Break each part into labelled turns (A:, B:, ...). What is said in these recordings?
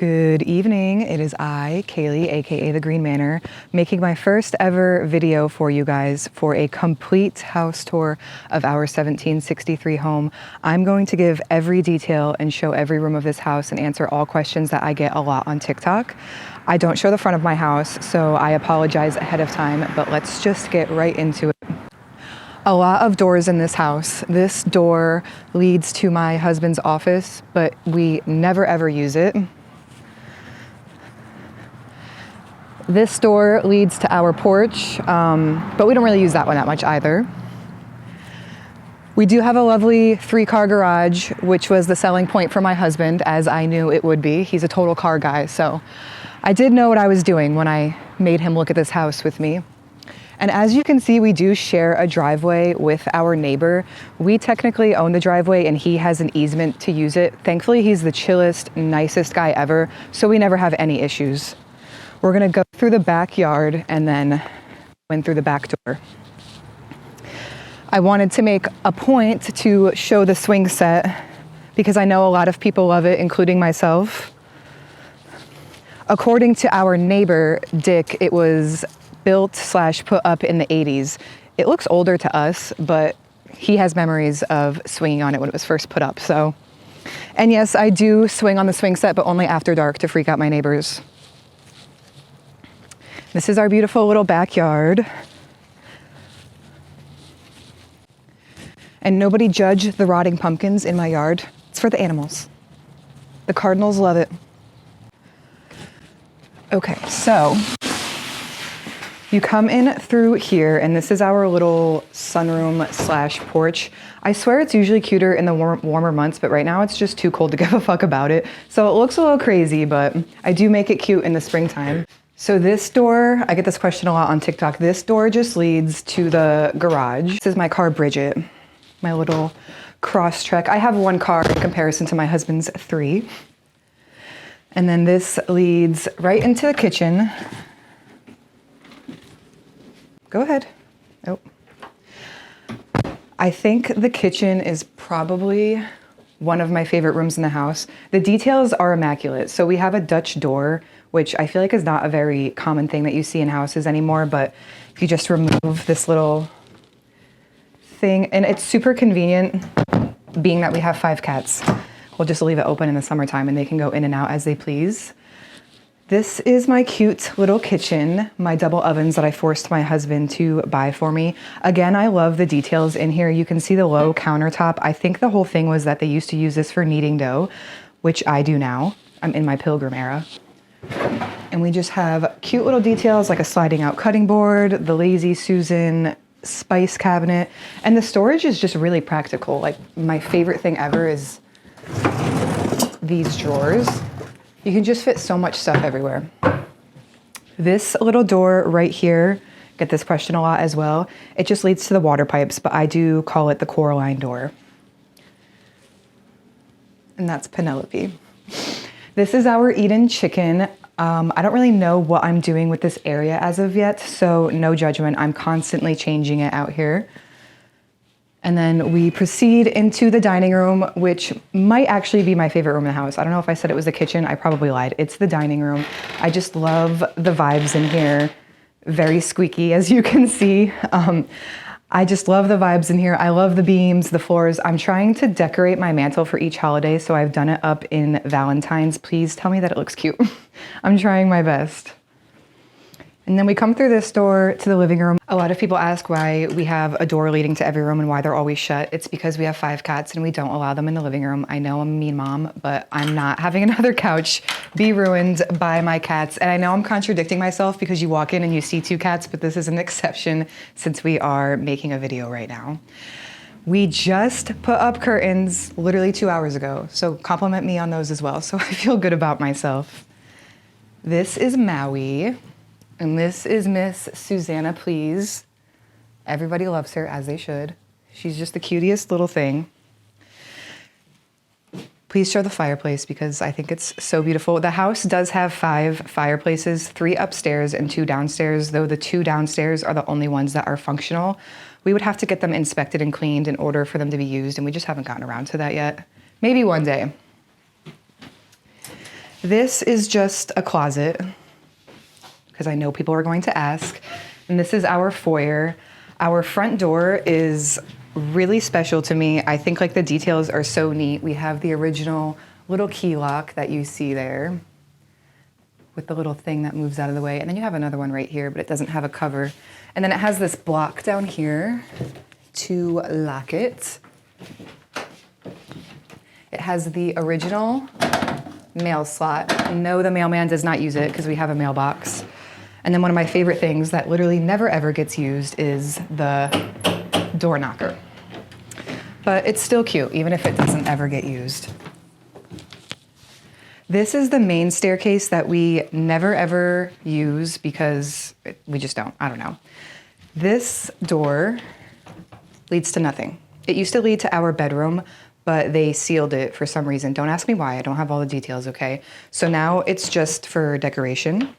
A: Good evening. It is I, Kaylee, aka the Greene Manor, making my first ever video for you guys for a complete house tour of our 1763 home. I'm going to give every detail and show every room of this house and answer all questions that I get a lot on TikTok. I don't show the front of my house, so I apologize ahead of time, but let's just get right into it. A lot of doors in this house. This door leads to my husband's office, but we never ever use it. This door leads to our porch, but we don't really use that one that much either. We do have a lovely 3-car garage, which was the selling point for my husband, as I knew it would be. He's a total car guy, so I did know what I was doing when I made him look at this house with me. And as you can see, we do share a driveway with our neighbor. We technically own the driveway and he has an easement to use it. Thankfully, he's the chillest, nicest guy ever, so we never have any issues. We're gonna go through the backyard and then in through the back door. I wanted to make a point to show the swing set because I know a lot of people love it, including myself. According to our neighbor, Dick, it was built / put up in the 80s. It looks older to us, but he has memories of swinging on it when it was first put up, so. And yes, I do swing on the swing set, but only after dark to freak out my neighbors. This is our beautiful little backyard. And nobody judge the rotting pumpkins in my yard. It's for the animals. The cardinals love it. Okay, so you come in through here, and this is our little sunroom / porch. I swear it's usually cuter in the warmer months, but right now it's just too cold to give a fuck about it. So it looks a little crazy, but I do make it cute in the springtime. So this door, I get this question a lot on TikTok. This door just leads to the garage. This is my car, Bridget, my little cross trek. I have 1 car in comparison to my husband's 3. And then this leads right into the kitchen. Go ahead. Oh. I think the kitchen is probably one of my favorite rooms in the house. The details are immaculate. So we have a Dutch door, which I feel like is not a very common thing that you see in houses anymore, but if you just remove this little thing, and it's super convenient being that we have 5 cats. We'll just leave it open in the summertime and they can go in and out as they please. This is my cute little kitchen, my double ovens that I forced my husband to buy for me. Again, I love the details in here. You can see the low countertop. I think the whole thing was that they used to use this for kneading dough, which I do now. I'm in my pilgrim era. And we just have cute little details like a sliding out cutting board, the Lazy Susan spice cabinet, and the storage is just really practical. Like my favorite thing ever is these drawers. You can just fit so much stuff everywhere. This little door right here, get this question a lot as well. It just leads to the water pipes, but I do call it the Coraline door. And that's Penelope. This is our Eden chicken. I don't really know what I'm doing with this area as of yet, so no judgment. I'm constantly changing it out here. And then we proceed into the dining room, which might actually be my favorite room in the house. I don't know if I said it was the kitchen. I probably lied. It's the dining room. I just love the vibes in here. Very squeaky, as you can see. I just love the vibes in here. I love the beams, the floors. I'm trying to decorate my mantle for each holiday, so I've done it up in Valentine's. Please tell me that it looks cute. I'm trying my best. And then we come through this door to the living room. A lot of people ask why we have a door leading to every room and why they're always shut. It's because we have 5 cats and we don't allow them in the living room. I know I'm a mean mom, but I'm not having another couch be ruined by my cats. And I know I'm contradicting myself because you walk in and you see 2 cats, but this is an exception since we are making a video right now. We just put up curtains literally 2 hours ago, so compliment me on those as well. So I feel good about myself. This is Maui. And this is Miss Susanna Please. Everybody loves her, as they should. She's just the cutest little thing. Please show the fireplace because I think it's so beautiful. The house does have 5 fireplaces, 3 upstairs and 2 downstairs, though the 2 downstairs are the only ones that are functional. We would have to get them inspected and cleaned in order for them to be used, and we just haven't gotten around to that yet. Maybe one day. This is just a closet, because I know people are going to ask. And this is our foyer. Our front door is really special to me. I think like the details are so neat. We have the original little key lock that you see there with the little thing that moves out of the way. And then you have another one right here, but it doesn't have a cover. And then it has this block down here to lock it. It has the original mail slot. No, the mailman does not use it because we have a mailbox. And then one of my favorite things that literally never ever gets used is the door knocker. But it's still cute, even if it doesn't ever get used. This is the main staircase that we never ever use because we just don't, I don't know. This door leads to nothing. It used to lead to our bedroom, but they sealed it for some reason. Don't ask me why, I don't have all the details, okay? So now it's just for decoration.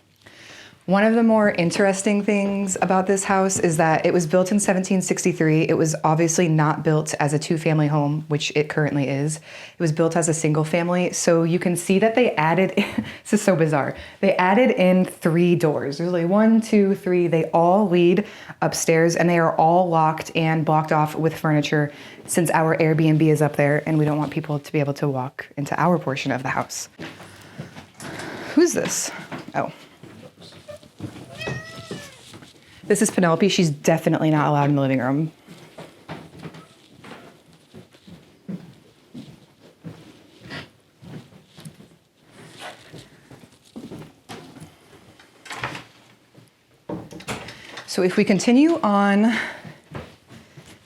A: One of the more interesting things about this house is that it was built in 1763. It was obviously not built as a two-family home, which it currently is. It was built as a single family. So you can see that they added, this is so bizarre. They added in 3 doors. There's like 1, 2, 3. They all lead upstairs and they are all locked and blocked off with furniture since our Airbnb is up there and we don't want people to be able to walk into our portion of the house. Who's this? Oh. This is Penelope. She's definitely not allowed in the living room. So if we continue on,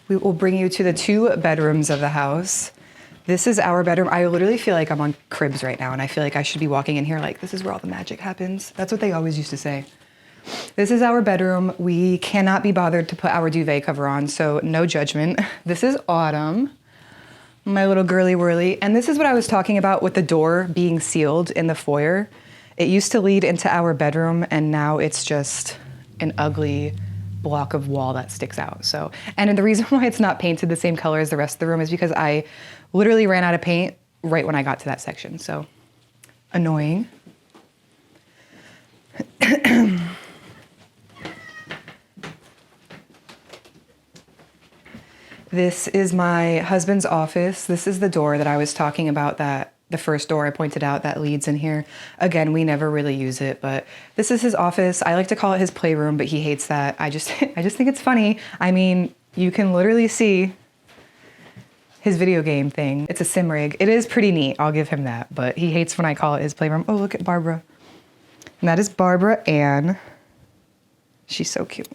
A: we will bring you to the 2 bedrooms of the house. This is our bedroom. I literally feel like I'm on Cribs right now, and I feel like I should be walking in here like, this is where all the magic happens. That's what they always used to say. This is our bedroom. We cannot be bothered to put our duvet cover on, so no judgment. This is Autumn, my little girly whirly. And this is what I was talking about with the door being sealed in the foyer. It used to lead into our bedroom, and now it's just an ugly block of wall that sticks out. So, and the reason why it's not painted the same color as the rest of the room is because I literally ran out of paint right when I got to that section. So, annoying. This is my husband's office. This is the door that I was talking about, that the first door I pointed out that leads in here. Again, we never really use it, but this is his office. I like to call it his playroom, but he hates that. I just think it's funny. I mean, you can literally see his video game thing. It's a sim rig. It is pretty neat, I'll give him that, but he hates when I call it his playroom. Oh, look at Barbara. And that is Barbara Ann. She's so cute.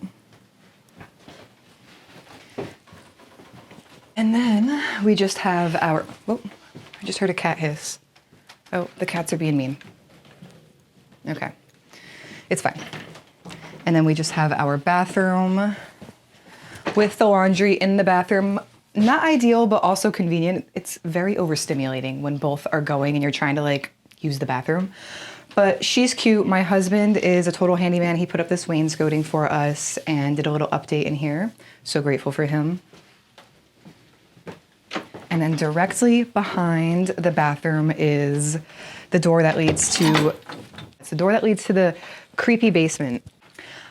A: And then we just have our, oh, I just heard a cat hiss. Oh, the cats are being mean. Okay, it's fine. And then we just have our bathroom with the laundry in the bathroom. Not ideal, but also convenient. It's very overstimulating when both are going and you're trying to like use the bathroom. But she's cute. My husband is a total handyman. He put up this wainscoting for us and did a little update in here. So grateful for him. And then directly behind the bathroom is the door that leads to, it's the door that leads to the creepy basement.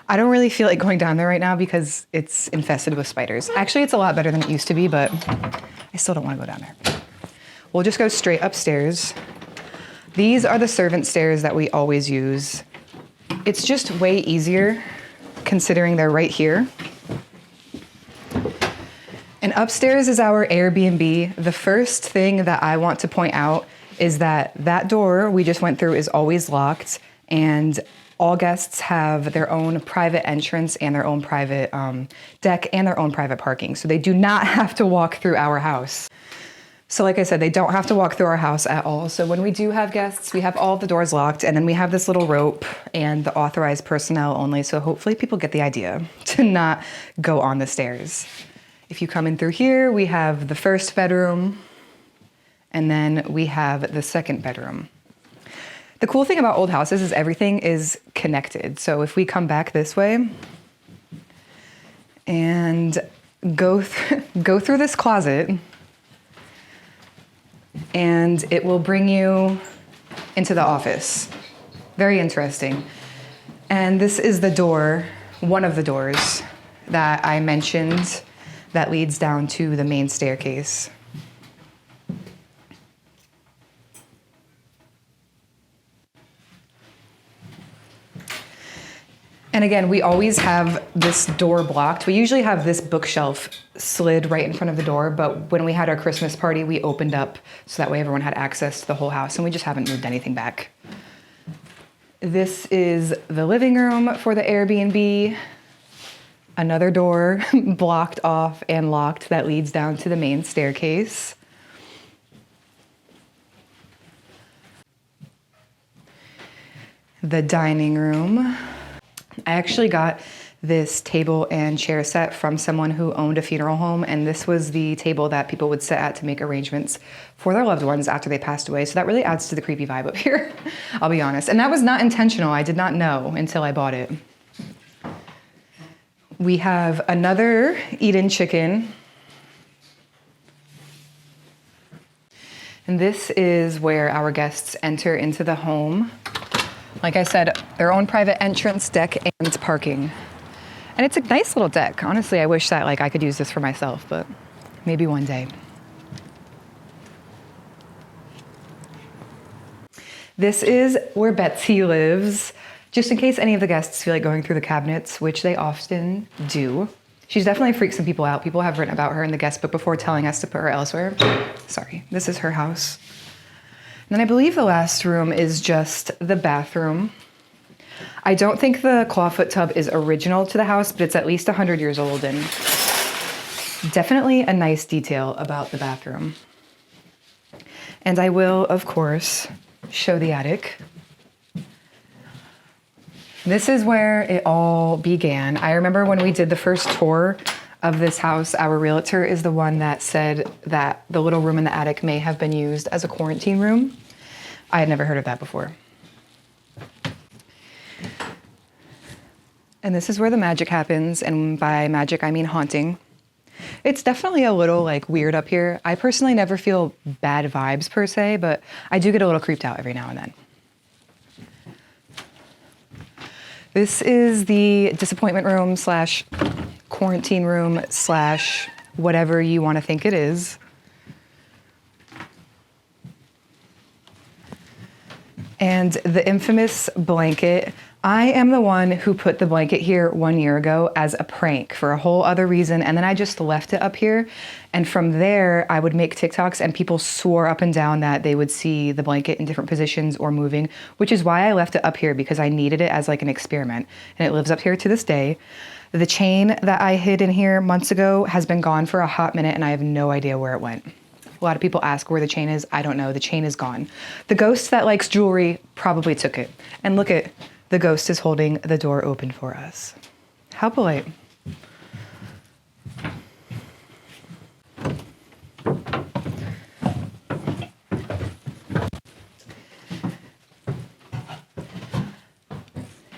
A: I don't really feel like going down there right now because it's infested with spiders. Actually, it's a lot better than it used to be, but I still don't want to go down there. We'll just go straight upstairs. These are the servant stairs that we always use. It's just way easier considering they're right here. And upstairs is our Airbnb. The first thing that I want to point out is that that door we just went through is always locked, and all guests have their own private entrance and their own private deck and their own private parking. So they do not have to walk through our house. So like I said, they don't have to walk through our house at all. So when we do have guests, we have all the doors locked, and then we have this little rope and the authorized personnel only. So hopefully people get the idea to not go on the stairs. If you come in through here, we have the first bedroom, and then we have the second bedroom. The cool thing about old houses is everything is connected. So if we come back this way and go through this closet, and it will bring you into the office. Very interesting. And this is the door, one of the doors that I mentioned that leads down to the main staircase. And again, we always have this door blocked. We usually have this bookshelf slid right in front of the door, but when we had our Christmas party, we opened up so that way everyone had access to the whole house, and we just haven't moved anything back. This is the living room for the Airbnb. Another door blocked off and locked that leads down to the main staircase. The dining room. I actually got this table and chair set from someone who owned a funeral home, and this was the table that people would sit at to make arrangements for their loved ones after they passed away. So that really adds to the creepy vibe up here, I'll be honest. And that was not intentional. I did not know until I bought it. We have another eat-in chicken. And this is where our guests enter into the home. Like I said, their own private entrance, deck, and parking. And it's a nice little deck. Honestly, I wish that I could use this for myself, but maybe one day. This is where Betsy lives. Just in case any of the guests feel like going through the cabinets, which they often do. She's definitely freaked some people out. People have written about her in the guest book before telling us to put her elsewhere. Sorry, this is her house. And then I believe the last room is just the bathroom. I don't think the clawfoot tub is original to the house, but it's at least 100 years old, and definitely a nice detail about the bathroom. And I will, of course, show the attic. This is where it all began. I remember when we did the first tour of this house, our realtor is the one that said that the little room in the attic may have been used as a quarantine room. I had never heard of that before. And this is where the magic happens, and by magic I mean haunting. It's definitely a little weird up here. I personally never feel bad vibes per se, but I do get a little creeped out every now and then. This is the disappointment room slash quarantine room slash whatever you want to think it is. And the infamous blanket. I am the one who put the blanket here 1 year ago as a prank for a whole other reason, and then I just left it up here. And from there, I would make TikToks, and people swore up and down that they would see the blanket in different positions or moving, which is why I left it up here, because I needed it as an experiment, and it lives up here to this day. The chain that I hid in here months ago has been gone for a hot minute, and I have no idea where it went. A lot of people ask where the chain is. I don't know. The chain is gone. The ghost that likes jewelry probably took it. And look at, the ghost is holding the door open for us. How polite.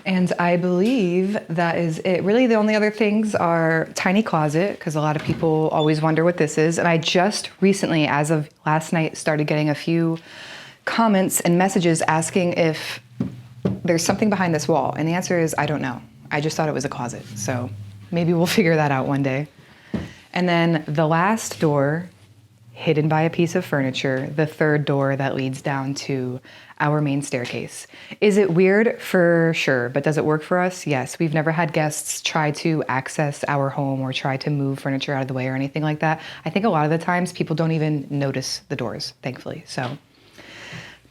A: And I believe that is it. Really, the only other things are tiny closet, because a lot of people always wonder what this is. And I just recently, as of last night, started getting a few comments and messages asking if there's something behind this wall. And the answer is, I don't know. I just thought it was a closet. So maybe we'll figure that out one day. And then the last door, hidden by a piece of furniture, the third door that leads down to our main staircase. Is it weird? For sure. But does it work for us? Yes. We've never had guests try to access our home or try to move furniture out of the way or anything like that. I think a lot of the times people don't even notice the doors, thankfully.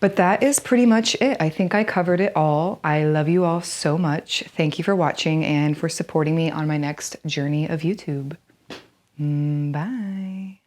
A: But that is pretty much it. I think I covered it all. I love you all so much. Thank you for watching and for supporting me on my next journey of YouTube. Bye.